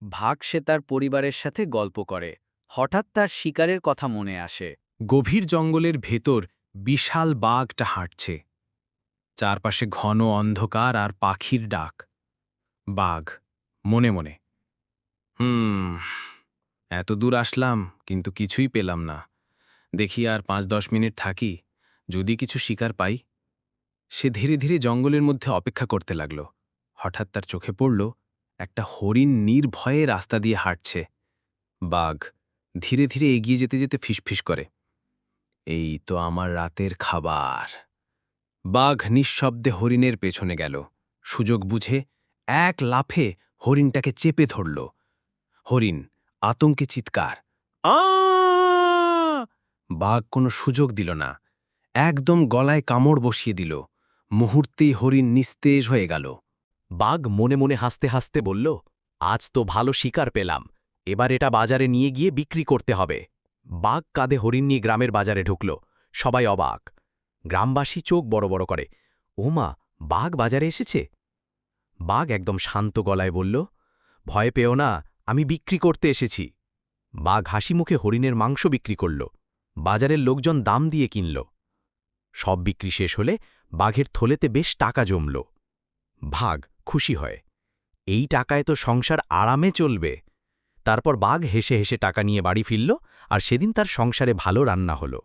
ভাগ সে তার পরিবারের সাথে গল্প করে। হঠাৎ তার শিকারের কথা মনে আসে। গভীর জঙ্গলের ভেতর বিশাল বাঘটা হাঁটছে। চারপাশে ঘন অন্ধকার আর পাখির ডাক। বাঘ মনে মনে, এত দূর আসলাম কিন্তু কিছুই পেলাম না। দেখি আর ৫-১০ মিনিট থাকি, যদি কিছু শিকার পাই। সে ধীরে ধীরে জঙ্গলের মধ্যে অপেক্ষা করতে লাগল। হঠাৎ তার চোখে পড়ল একটা হরিণ নির্ভয়ে রাস্তা দিয়ে হাঁটছে। বাঘ ধীরে ধীরে এগিয়ে যেতে যেতে ফিসফিস করে, এই তো আমার রাতের খাবার। বাঘ নিঃশব্দে হরিণের পেছনে গেল। সুযোগ বুঝে এক লাফে হরিণটাকে চেপে ধরল। হরিণ আতঙ্কে চিৎকার, আ! বাঘ কোনো সুযোগ দিল না, একদম গলায় কামড় বসিয়ে দিল। মুহূর্তেই হরিণ নিস্তেজ হয়ে গেল। বাঘ মনে মনে হাসতে হাসতে বলল, আজ তো ভালো শিকার পেলাম, এবার এটা বাজারে নিয়ে গিয়ে বিক্রি করতে হবে। বাঘ কাঁধে হরিণ নিয়ে গ্রামের বাজারে ঢুকল। সবাই অবাক। গ্রামবাসী চোখ বড় বড় করে, ওমা, বাঘ বাজারে এসেছে। বাঘ একদম শান্ত গলায় বলল, ভয় পেও না, আমি বিক্রি করতে এসেছি। বাঘ হাসি মুখে হরিণের মাংস বিক্রি করল। বাজারের লোকজন দাম দিয়ে কিনল। সব বিক্রি শেষ হলে বাঘের থলেতে বেশ টাকা জমল। বাঘ খুশি হয়, এই টাকায় তো সংসার আরামে চলবে। তারপর বাঘ হেসে হেসে টাকা নিয়ে বাড়ি ফিরল, আর সেদিন তার সংসারে ভালো রান্না হলো।